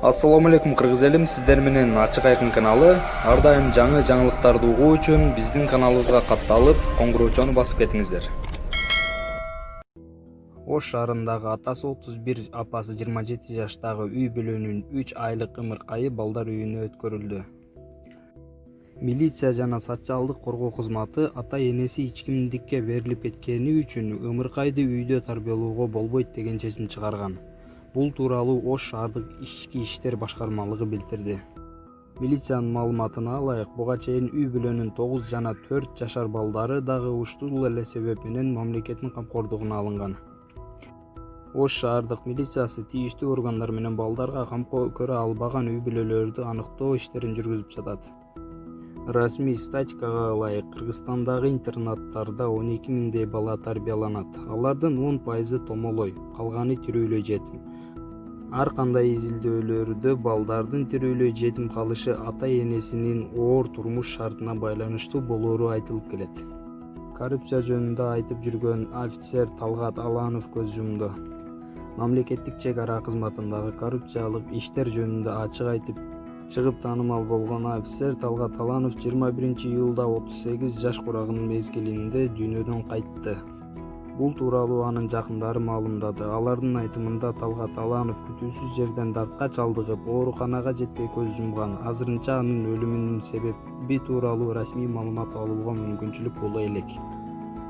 Assalamu алейкум кыргыз элим, сиздер менен Ачык Айкын каналы. Ар дайым жаңы жаңылыктарды угуу үчүн биздин каналыбызга катталып, коңгуроочону басып кетиңиздер. Ош шаарындагы атасы 31, апасы 27 жаштагы үй бүлөнүн 3 айлык ымыркайы балдар үйүнө өткөрүлдү. Милиция жана социалдык коргоо кызматы ата-энеси ичкимдикке берилип кеткени үчүн ымыркайды үйдө тарбиялоого болбойт деген чечим чыгарган. Бул тууралуу Ош шаардык ички иштер башкармалыгы билдирди. Милициянын маалыматына ылайык, буга чейин үй бүлөнүн 9 жана 4 жашар балдары дагы ушул эле себеп менен мамлекеттин камкордугуна алынган. Ош шаардык милициясы тийиштүү органдар менен балдарга камкор көрө албаган үй бүлөлөрдү аныктоо иштерин жүргүзүп жатат. Расмий статикага ылайык, Кыргызстандагы интернаттарда 12 миңдей бала тарбияланат. Алардын 10% томолой, калганы тирүүлөй жетим. Ар кандай изилдөөлөрдө балдардын тирүүлөй жетим калышы ата-энесинин оор турмуш шартына байланыштуу болоору айтылып келет. Коррупция жөнүндө айтып жүргөн офицер Талгат Аланов көз жумду. Мамлекеттик чек ара кызматындагы коррупциялык иштер жөнүндө ачык айтып чыгып таанымал болгон офицер Талгат Аланов 21 июлда 38 жаш курагынын мезгилинде дүйнөдөн кайтты. Бул тууралуу анын жакындары маалымдады. Алардын айтымында Талгат Аланов күтүүсүз жерден дартка чалдыгып, ооруканага жетпей көз жумган. Азырынча анын өлүмүнүн себеби тууралуу расмий маалымат алууга мүмкүнчүлүк боло элек.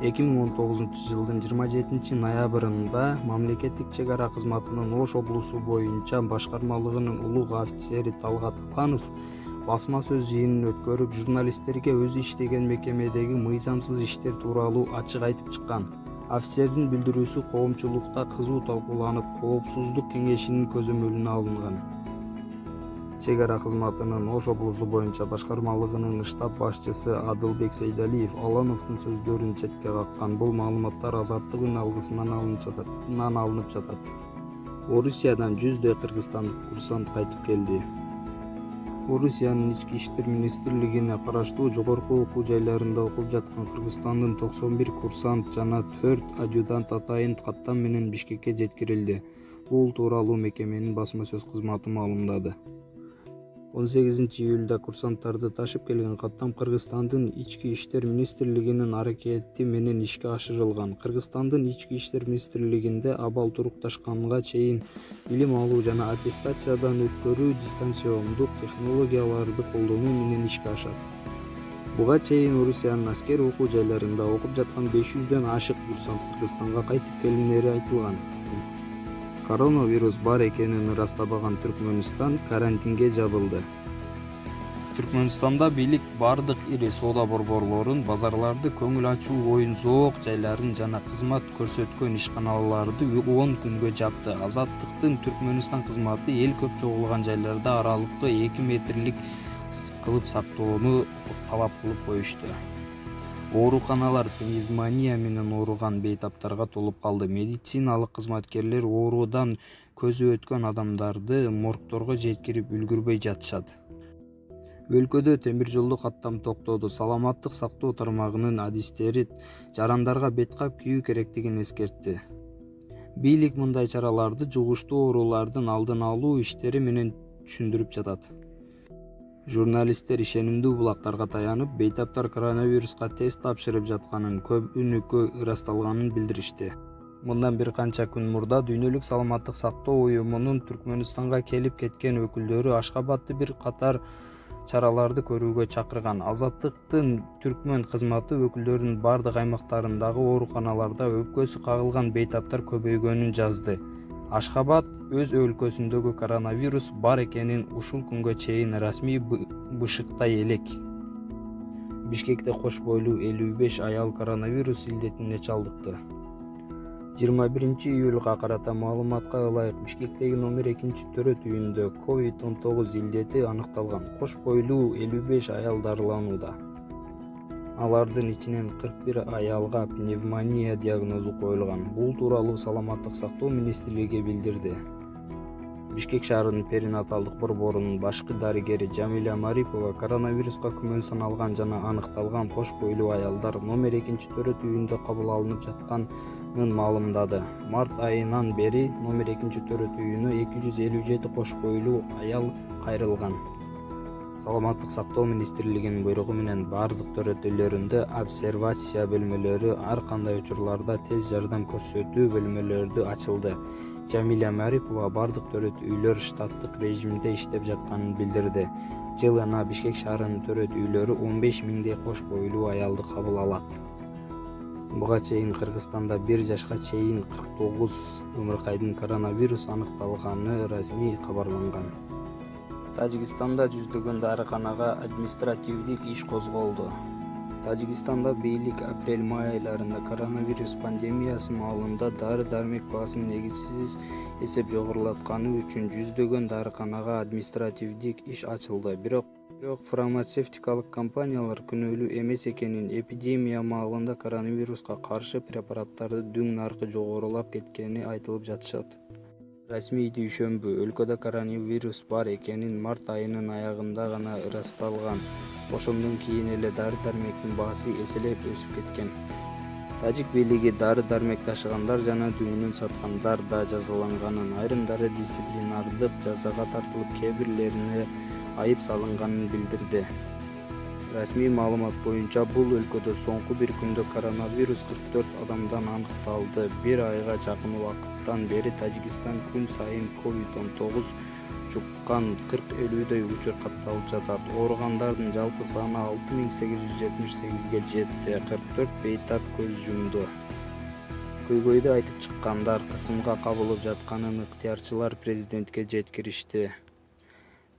2019 жылдын 27 ноябрында мамлекеттик чек ара кызматынын Ош облусу боюнча башкармалыгынын улуг офицери Талгат Аланов басма сөз жыйынын өткөрүп, журналисттерге өзү иштеген мекемедеги мыйзамсыз иштер тууралуу ачык айтып чыккан. Офицердин билдирүүсү коомчулукта кызуу талкууланып, Коопсуздук кеңешинин көзөмөлүнө алынган. Чек ара кызматынын Ош облусу боюнча башкармалыгынын штаб башчысы Адылбек Сейдалиев Алановдун сөздөрүн четке каккан. Бул маалыматтар Азаттык үн алгысынан алынып жатат. Орусиядан 100дөй кыргызстандык курсант кайтып келди. Орусиянын ички иштер министрлигине караштуу жогорку окуу жайларында окуп жаткан Кыргызстандын 91 курсант жана 4 адъютант атайын каттам менен Бишкекке жеткирилди. Бул тууралуу мекеменин басма сөз кызматы маалымдады. 18 июлда курсанттарды ташып келген каттам Кыргызстандын ички иштер министрлигинин аракети менен ишке ашырылган. Кыргызстандын ички иштер министрлигинде абал турукташканга чейин билим алуу жана аттестациядан өткөрүү дистанциондук технологияларды колдонуу менен ишке ашат. Буга чейин Орусиянын аскер окуу жайларында окуп жаткан 500дөн ашык курсант Кыргызстанга кайтып келгендери айтылган. Коронавирус бар экенин ырастабаган Түркмөнстан карантинге жабылды. Түркмөнстанда бийлик бардык ири соода борборлорун, базарларды, көңүл ачуу оюн-зоок жайларын жана кызмат көрсөткөн ишканаларды 10 күнгө жапты. Азаттыктын Түркмөнстан кызматы эл көп чогулган жайларда аралыкты 2 метрлик кылып сактоону талап кылып коюшту. Ооруканалар пневмония менен ооруган бейтаптарга толуп калды. Медициналык кызматкерлер оорудан көзү өткөн адамдарды моргторго жеткирип үлгүрбөй жатышат. Өлкөдө темир жолдо каттам токтоду. Саламаттык сактоо тармагынын адистери жарандарга беткап кийүү керектигин эскертти. Бийлик мындай чараларды жугуштуу оорулардын алдын алуу иштери менен түшүндүрүп жатат. Журналисттер ишенимдүү булактарга таянып, бейтаптар коронавируска тест тапшырып жатканын, көбүнүкү ырасталганын билдиришти. Мындан бир канча күн мурда Дүйнөлүк саламаттык сактоо уюмунун Түркмөнстанга келип кеткен өкүлдөрү Ашкабадты бир катар чараларды көрүүгө чакырган. Азаттыктын Түркмөн кызматы өкүлдөрүнүн бардык аймактарындагы ооруканаларда өпкөсү кагылган бейтаптар көбөйгөнүн жазды. Ашкабад өз өлкөсүндөгү коронавирус бар экенин ушул күнгө чейин расмий бышыктай элек. Бишкекте кош бойлуу 55 аял коронавирус илдетине чалдыкты. 21 июлга карата маалыматка ылайык, Бишкектеги номер 2-төрөт үйүндө COVID-19 илдети аныкталган. Кош бойлуу 55 аял дарыланууда. Алардын ичинен 41 аялга пневмония диагнозу коюлган. Бул тууралуу Саламаттык сактоо министрлиги билдирди. Бишкек шаарынын перинаталдык борборунун башкы дарыгери Жамиля Марипова коронавируска күмөн саналган жана аныкталган кош бойлуу аялдар номер 2-төрөт үйүндө кабыл алынып жатканын маалымдады. Март айынан бери номер 2-төрөт үйүнө 257 кош бойлуу аял кайрылган. Саламаттык сактоо министрлигинин буйругу менен бардык төрөт үйлөрүндө обсервация бөлмөлөрү, ар кандай учурларда тез жардам көрсөтүү бөлмөлөрү ачылды. Жамиля Марипова бардык төрөт үйлөр штаттык режимде иштеп жатканын билдирди. Жылына Бишкек шаарынын төрөт үйлөрү 15 миңдей кош бойлуу аялды кабыл алат. Буга чейин Кыргызстанда 1 жашка чейин 49 ымыркайдын коронавирус аныкталганы расмий кабарланган. Тажикстанда жүздөгөн дарыканага административдик иш козголду. Тажикстанда бийлик апрель-май айларында коронавирус пандемиясы маалында дары-дармек баасын негизсиз эсеп жогорулатканы үчүн жүздөгөн дарыканага административдик иш ачылды. Бирок фармацевтикалык компаниялар күнөөлүү эмес экенин, эпидемия маалында коронавируска каршы препараттарды дүң наркы жогорулап кеткени айтылып жатышат. Расмий дүйшөмбү өлкөдө коронавирус бар экенин март айынын аягында гана ырасталган. Ошондон кийин эле дары-дармектин баасы эселеп өсүп кеткен. Тажик бийлиги дары-дармек ташыгандар жана дүңүнөн саткандар да жазаланганын, айрымдары дисциплинардык жазага тартылып, кээ бирлерине айып салынганын билдирди. Расмий маалымат боюнча бул өлкөдө соңку бир күндө коронавирус 44 адамдан аныкталды. Бир айга жакын убакыттан бери Тажикстан күн сайын COVID-19 жуккан 40-50дөй учур катталып жатат. Ооругандардын жалпы саны 6878ге жетти. 44 бейтап көз жумду. Көйгөйдү айтып чыккандар кысымга кабылып жатканын ыктыярчылар президентке жеткиришти.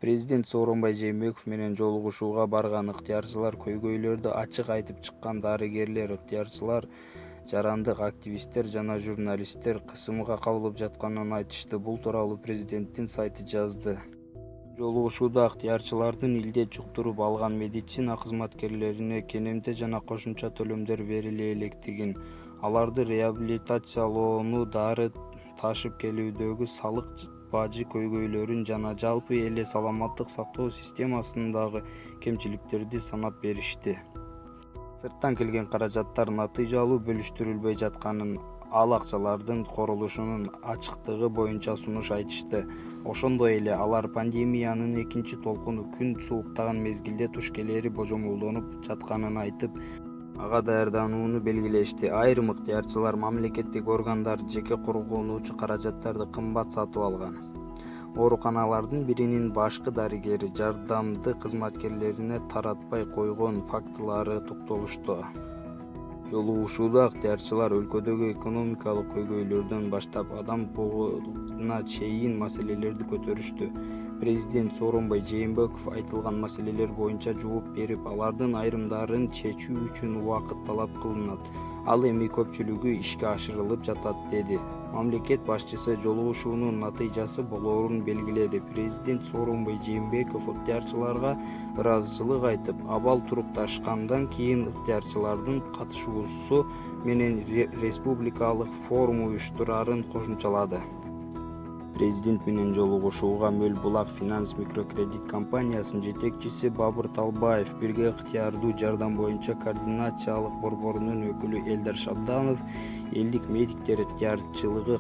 Президент Сооронбай Жээнбеков менен жолугушууга барган ыктыярчылар көйгөйлөрдү ачык айтып чыккан. Дарыгерлер, ыктыярчылар, жарандык активисттер жана журналисттер кысымга кабылып жатканын айтышты. Бул тууралуу президенттин сайты жазды. Жолугушууда ыктыярчылардын илдет жуктуруп алган медицина кызматкерлерине кенемде жана кошумча төлөмдөр бериле электигин, аларды реабилитациялоону, дары ташып келүүдөгү салык бажы көйгөйлөрүн жана жалпы эле саламаттык сактоо системасындагы кемчиликтерди санап беришти. Сырттан келген каражаттар натыйжалуу бөлүштүрүлбөй жатканын, ал акчалардын корулушунун ачыктыгы боюнча сунуш айтышты. Ошондой эле алар пандемиянын экинчи толкуну күн сууктаган мезгилде туш келери божомолдонуп жатканын айтып, ага даярданууну белгилешти. Айрым ыктыярчылар мамлекеттик органдар жеке коргонуучу каражаттарды кымбат сатып алган. Ооруканалардын биринин башкы дарыгери жардамды кызматкерлерине таратпай койгон фактылары токтолушту. Жолугушууда ыктыярчылар өлкөдөгү экономикалык көйгөйлөрдөн баштап адам куугуна чейин маселелерди көтөрүштү. Президент Сооронбай Жээнбеков айтылган маселелер боюнча жооп берип, алардын айрымдарын чечүү үчүн убакыт талап кылынат. Ал эми көпчүлүгү ишке ашырылып жатат, деди. Мамлекет башчысы жолугушуунун натыйжасы болоорун белгиледи. Президент Сооронбай Жээнбеков ыктыярчыларга ыраазычылык айтып, абал турукташкандан кийин ыктыярчылардын катышуусу менен республикалык форум уюштурарын кошумчалады. Президент менен жолугушууга Мөл Булак финанс микрокредит компаниясынын жетекчиси Бабыр Талбаев, бирге ыктыярдуу жардам боюнча координациялык борборунун өкүлү Элдар Шабданов, элдик медиктер ыктыярчылыгы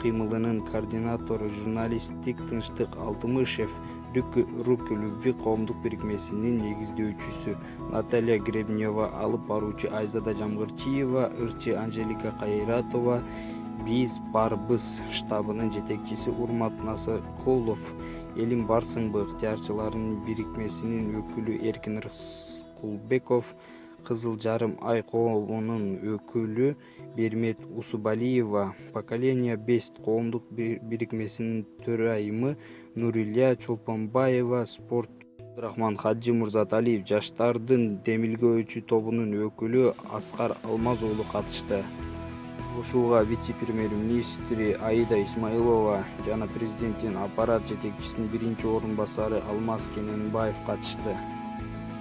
кыймылынын координатору журналисттик Тынчтык Алтымышев, Руки Любви коомдук бирикмесинин негиздөөчүсү Наталья Гребнева, алып баруучу Айзада Жамгырчиева, ырчы Анжелика Кайратова, Биз барбыз штабынын жетекчиси Урмат Насыкулов, Элим барсыңбы ыктыярчыларынын бирикмесинин өкүлү Эркин Рыскулбеков, Кызыл Жарым Ай коомунун өкүлү Бермет Усубалиева, Поколение Бест коомдук бирикмесинин төрайымы Нурилия Чолпонбаева, спорт Абдырахман Хаджи Мурзаталиев, жаштардын демилгөөчү тобунун өкүлү Аскар Алмаз уулу катышты. Жолугушууга вице-премьер-министри Аида Исмаилова жана президенттин аппарат жетекчисинин биринчи орун басары Алмаз Кененбаев катышты.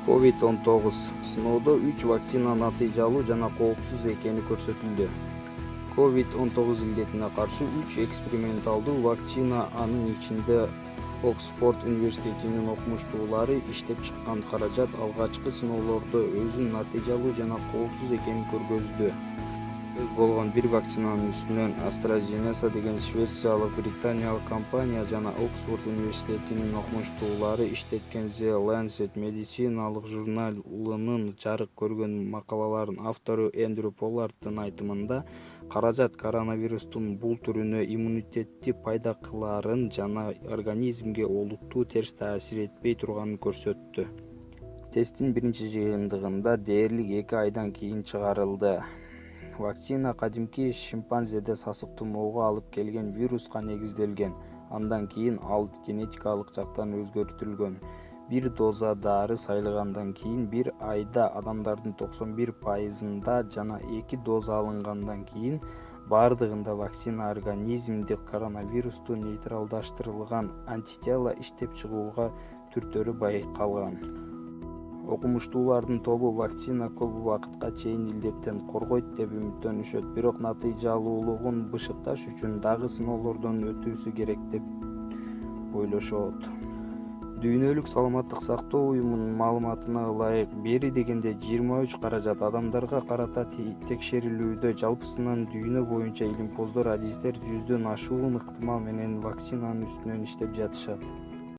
COVID-19 сыноодо 3 вакцина натыйжалуу жана коопсуз экени көрсөтүлдү. COVID-19 илдетине каршы 3 эксперименталдуу вакцина, анын ичинде Оксфорд университетинин окумуштуулары иштеп чыккан каражат алгачкы сыноолордо өзүнүн натыйжалуу жана коопсуз экенин көргөздү. Сөз болгон бир вакцинанын үстүнөн AstraZeneca деген швециялык британиялык компания жана Оксфорд университетинин окумуштуулары иштеткен The Lancet медициналык журналынын жарык көргөн макалаларынын автору Эндрю Поллардтын айтымында, каражат коронавирустун бул түрүнө иммунитетти пайда кылаарын жана организмге олуттуу терс таасир этпей турганын көрсөттү. Тесттин биринчи жыйынтыгында дээрлик 2 айдан кийин чыгарылды. Вакцина кадимки шимпанзеде сасык тумоого алып келген вируска негизделген. Андан кийин ал генетикалык жактан өзгөртүлгөн. Бир доза дары сайылгандан кийин 1 айда адамдардын 91% жана 2 доза алынгандан кийин бардыгында вакцина организмде коронавирусту нейтралдаштырылган антитела иштеп чыгууга түртөрү байкалган. Окумуштуулардын тобу вакцина көп убакытка чейин илдеттен коргойт деп үмүттөнүшөт, бирок натыйжалуулугун бышыкташ үчүн дагы сыноолордон өтүүсү керек деп ойлошот. Дүйнөлүк саламаттык сактоо уюмунун маалыматына ылайык, бери дегенде 23 каражат адамдарга карата текшерилүүдө. Жалпысынан дүйнө боюнча илимпоздор адистер 100дөн ашуун ыктымал менен вакцинанын үстүнөн иштеп жатышат.